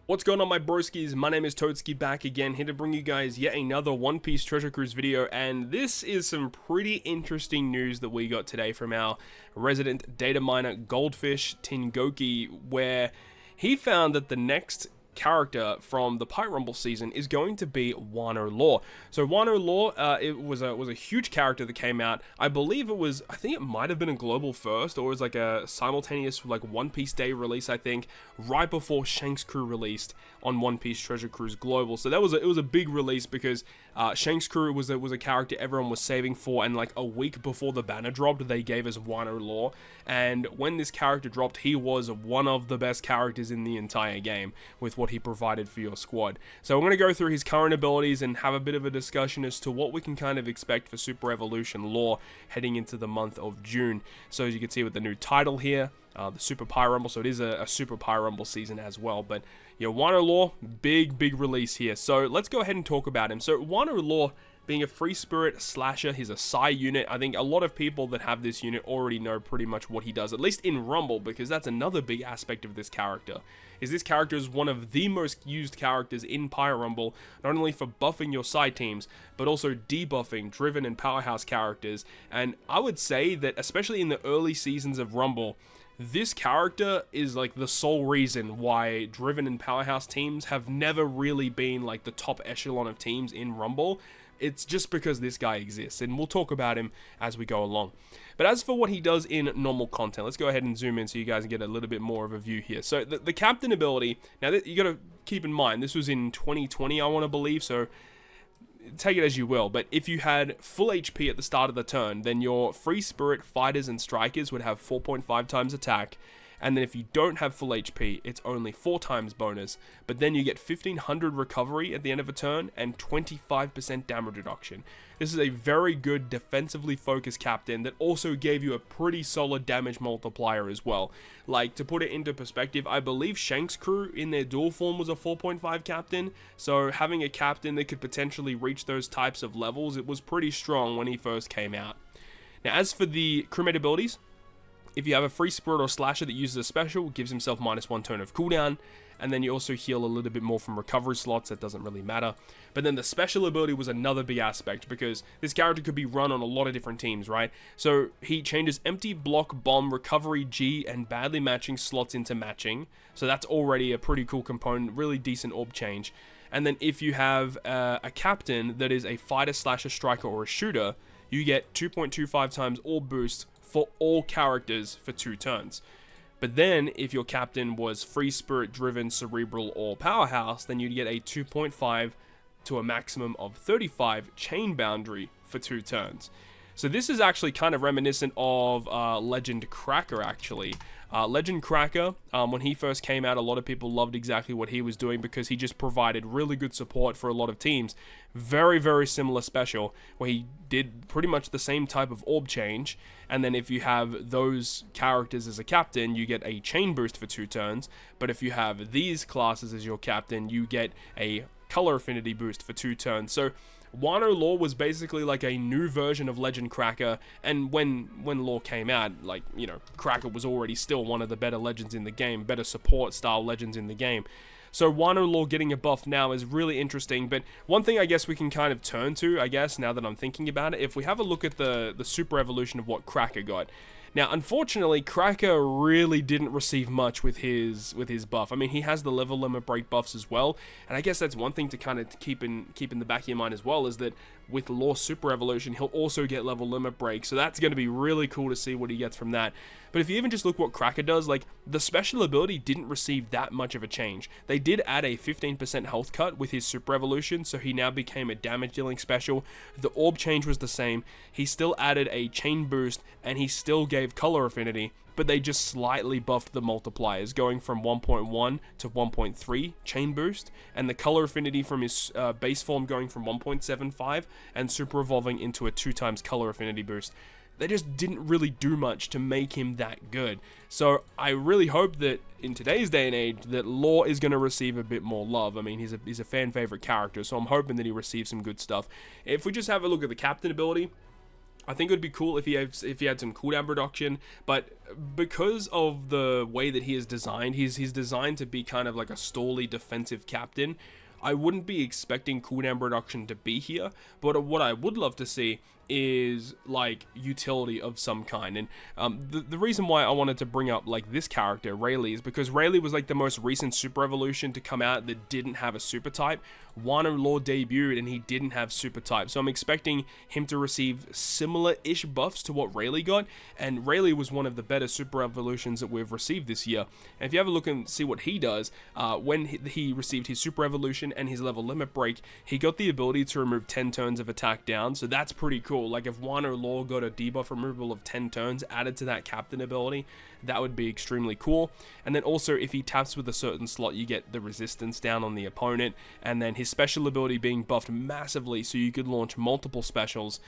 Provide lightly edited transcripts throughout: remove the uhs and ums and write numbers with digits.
What's going on, my broskies? My name is Toadski, back again, here to bring you guys yet another One Piece Treasure Cruise video, and this is some pretty interesting news that we got today from our resident data miner Goldfish Tingoki, where he found that the next character from the Pirate Rumble season is going to be Wano Law. So Wano Law, it was a huge character that came out. I believe I think it might have been a global first, or it was like a simultaneous like One Piece Day release, I think, right before Shanks' crew released on One Piece Treasure Cruise Global. So it was a big release because Shanks' crew was a character everyone was saving for, and like a week before the banner dropped, they gave us Wano Law. And when this character dropped, he was one of the best characters in the entire game with what he provided for your squad. So we're going to go through his current abilities and have a bit of a discussion as to what we can kind of expect for Super Evolution Law heading into the month of June. So as you can see with the new title here, the Super Pirate Rumble, so it is a Super Pirate Rumble season as well. But yeah, Wano Law, big release here. So let's go ahead and talk about him. So Wano Law, being a free spirit slasher, he's a Psy unit. I think a lot of people that have this unit already know pretty much what he does, at least in Rumble, because that's another big aspect of this character. This character is one of the most used characters in Pirate Rumble, not only for buffing your Psy teams, but also debuffing Driven and Powerhouse characters. And I would say that, especially in the early seasons of Rumble, this character is like the sole reason why Driven and Powerhouse teams have never really been like the top echelon of teams in Rumble. It's just because this guy exists, and we'll talk about him as we go along. But as for what he does in normal content, let's go ahead and zoom in so you guys can get a little bit more of a view here. So the captain ability, now you got to keep in mind, this was in 2020, I want to believe, so take it as you will. But if you had full HP at the start of the turn, then your free spirit fighters and strikers would have 4.5 times attack. And then if you don't have full HP, it's only 4 times bonus, but then you get 1500 recovery at the end of a turn and 25% damage reduction. This is a very good defensively focused captain that also gave you a pretty solid damage multiplier as well. Like, to put it into perspective, I believe Shanks' crew in their dual form was a 4.5 captain, so having a captain that could potentially reach those types of levels, it was pretty strong when he first came out. Now, as for the crewmate abilities, if you have a free spirit or slasher that uses a special, gives himself -1 turn of cooldown, and then you also heal a little bit more from recovery slots. That doesn't really matter. But then the special ability was another big aspect, because this character could be run on a lot of different teams, right? So he changes empty block, bomb, recovery, G, and badly matching slots into matching. So that's already a pretty cool component, really decent orb change. And then if you have a captain that is a fighter, slasher, striker, or a shooter, you get 2.25 times orb boost for all characters for 2 turns. But then, if your captain was free spirit, driven, cerebral, or powerhouse, then you'd get a 2.5 to a maximum of 35 chain boundary for 2 turns. So this is actually kind of reminiscent of Legend Cracker, actually. Legend Cracker, when he first came out, a lot of people loved exactly what he was doing because he just provided really good support for a lot of teams. Very similar special, where he did pretty much the same type of orb change, and then if you have those characters as a captain, you get a chain boost for 2 turns, but if you have these classes as your captain, you get a color affinity boost for 2 turns. So Wano Law was basically like a new version of Legend Cracker, and when Law came out, like, you know, Cracker was already still one of the better legends in the game, better support style legends in the game. So Wano Law getting a buff now is really interesting, but one thing I guess we can kind of turn to, I guess, now that I'm thinking about it, if we have a look at the super evolution of what Cracker got. Now, unfortunately, Cracker really didn't receive much with his buff. I mean, he has the level limit break buffs as well, and I guess that's one thing to kind of keep in the back of your mind as well, is that with Law Super Evolution, he'll also get level limit break, so that's going to be really cool to see what he gets from that. But if you even just look what Cracker does, like, the special ability didn't receive that much of a change. They did add a 15% health cut with his Super Evolution, so he now became a damage dealing special. The orb change was the same. He still added a chain boost, and he still gave color affinity, but they just slightly buffed the multipliers, going from 1.1 to 1.3 chain boost, and the color affinity from his base form going from 1.75 and super evolving into a 2 times color affinity boost. They just didn't really do much to make him that good. So I really hope that in today's day and age that Law is going to receive a bit more love. I mean, he's a fan favorite character, so I'm hoping that he receives some good stuff. If we just have a look at the captain ability, I think it would be cool if he had some cooldown reduction, but because of the way that he is designed, he's designed to be kind of like a stally defensive captain. I wouldn't be expecting cooldown reduction to be here, but what I would love to see is like utility of some kind. And the reason why I wanted to bring up like this character Rayleigh is because Rayleigh was like the most recent super evolution to come out that didn't have a super type. Wano Law debuted and he didn't have super type, so I'm expecting him to receive similar-ish buffs to what Rayleigh got, and Rayleigh was one of the better super evolutions that we've received this year. And if you have a look and see what he does, when he received his super evolution and his level limit break, he got the ability to remove 10 turns of attack down, so that's pretty cool. Like if Wano Law got a debuff removal of 10 turns added to that captain ability, that would be extremely cool. And then also if he taps with a certain slot, you get the resistance down on the opponent, and then his special ability being buffed massively, so you could launch multiple specials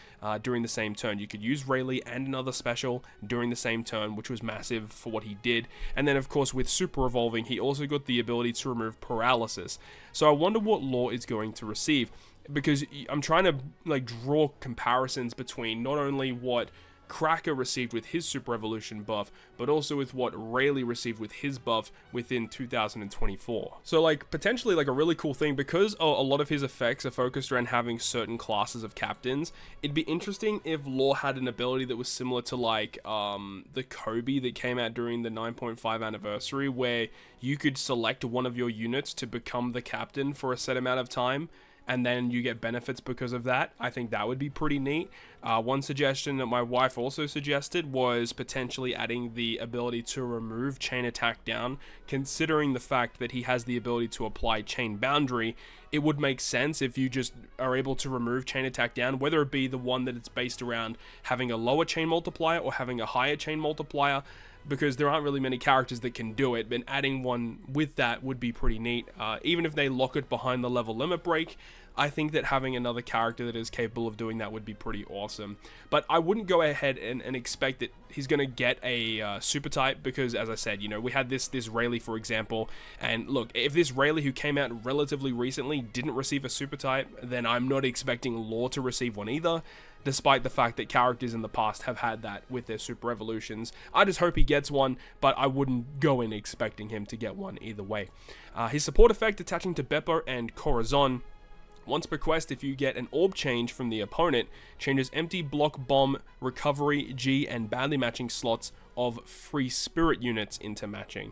during the same turn. You could use Rayleigh and another special during the same turn, which was massive for what he did. And then of course with super evolving, he also got the ability to remove paralysis. So I wonder what Law is going to receive, because I'm trying to like draw comparisons between not only what Cracker received with his super evolution buff, but also with what Rayleigh received with his buff within 2024. So like potentially like a really cool thing, because a lot of his effects are focused around having certain classes of captains. It'd be interesting if Law had an ability that was similar to like the Kobe that came out during the 9.5 anniversary, where you could select one of your units to become the captain for a set amount of time, and then you get benefits because of that. I think that would be pretty neat. One suggestion that my wife also suggested was potentially adding the ability to remove chain attack down. Considering the fact that he has the ability to apply chain boundary, it would make sense if you just are able to remove chain attack down, whether it be the one that it's based around having a lower chain multiplier or having a higher chain multiplier, because there aren't really many characters that can do it, but adding one with that would be pretty neat. Even if they lock it behind the level limit break, I think that having another character that is capable of doing that would be pretty awesome. But I wouldn't go ahead and expect that he's going to get a super type, because as I said, you know, we had this Rayleigh, for example, and look, if this Rayleigh who came out relatively recently didn't receive a super type, then I'm not expecting Law to receive one either, despite the fact that characters in the past have had that with their super evolutions. I just hope he gets one, but I wouldn't go in expecting him to get one either way. His support effect attaching to Beppo and Corazon. Once per quest, if you get an orb change from the opponent, changes empty block, bomb, recovery, G, and badly matching slots of free spirit units into matching.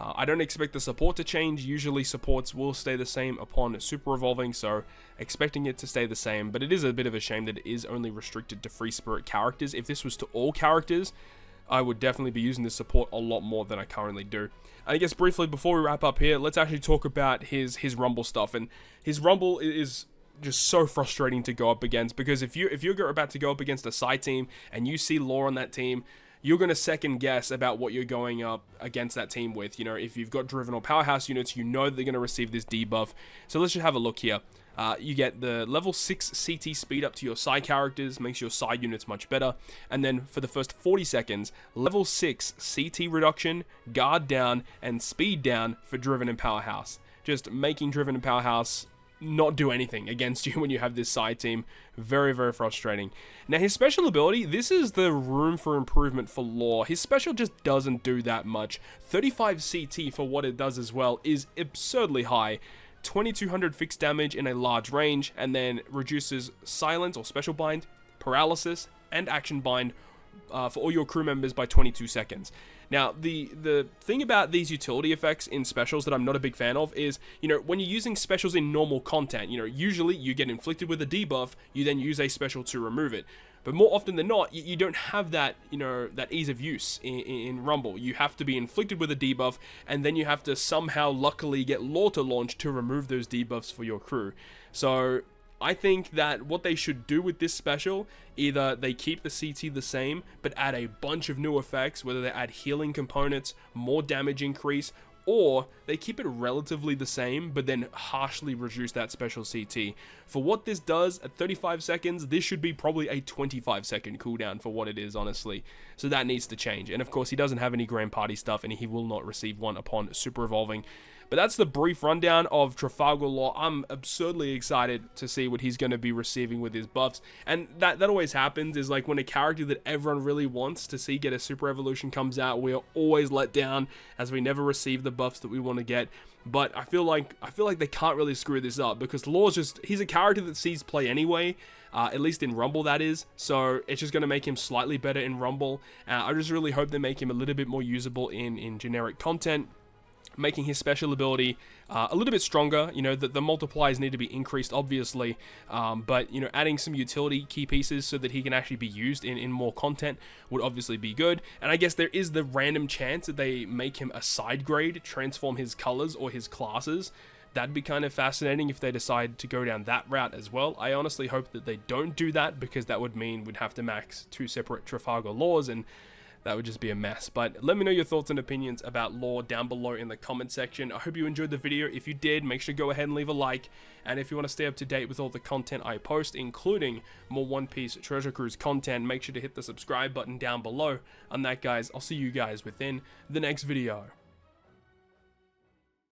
I don't expect the support to change. Usually supports will stay the same upon super evolving, so expecting it to stay the same, but it is a bit of a shame that it is only restricted to free spirit characters. If this was to all characters, I would definitely be using this support a lot more than I currently do. I guess briefly before we wrap up here, let's actually talk about his Rumble stuff. And his Rumble is just so frustrating to go up against, because if you're about to go up against a side team and you see Law on that team, you're going to second guess about what you're going up against that team with. You know, if you've got driven or powerhouse units, you know they're going to receive this debuff. So let's just have a look here. You get the level 6 CT speed up to your side characters, makes your side units much better. And then for the first 40 seconds, level 6 CT reduction, guard down, and speed down for driven and powerhouse. Just making driven and powerhouse not do anything against you when you have this side team. Very, very frustrating. Now, his special ability, this is the room for improvement for Law. His special just doesn't do that much. 35 CT for what it does as well is absurdly high. 2200 fixed damage in a large range, and then reduces silence or special bind, paralysis, and action bind for all your crew members by 22 seconds. Now, the thing about these utility effects in specials that I'm not a big fan of is, you know, when you're using specials in normal content, you know, usually you get inflicted with a debuff, you then use a special to remove it. But more often than not, you don't have that, you know, that ease of use in Rumble. You have to be inflicted with a debuff, and then you have to somehow luckily get Law to launch to remove those debuffs for your crew. So I think that what they should do with this special, either they keep the CT the same, but add a bunch of new effects, whether they add healing components, more damage increase, or they keep it relatively the same, but then harshly reduce that special CT. For what this does, at 35 seconds, this should be probably a 25-second cooldown for what it is, honestly. So that needs to change. And of course, he doesn't have any Grand Party stuff, and he will not receive one upon super evolving. But that's the brief rundown of Trafalgar Law. I'm absurdly excited to see what he's going to be receiving with his buffs. And that always happens, is like when a character that everyone really wants to see get a super evolution comes out, we are always let down as we never receive the buffs that we want to get. But I feel like they can't really screw this up, because Law's he's a character that sees play anyway, at least in Rumble, that is. So it's just going to make him slightly better in Rumble. I just really hope they make him a little bit more usable in generic content, making his special ability a little bit stronger. You know, the multipliers need to be increased, obviously, but, you know, adding some utility key pieces so that he can actually be used in more content would obviously be good. And I guess there is the random chance that they make him a side grade, transform his colors or his classes. That'd be kind of fascinating if they decide to go down that route as well. I honestly hope that they don't do that, because that would mean we'd have to max 2 separate Trafalgar Laws, and that would just be a mess. But let me know your thoughts and opinions about Law down below in the comment section. I hope you enjoyed the video. If you did, make sure to go ahead and leave a like. And if you want to stay up to date with all the content I post, including more One Piece Treasure Cruise content, make sure to hit the subscribe button down below. On that, guys, I'll see you guys within the next video.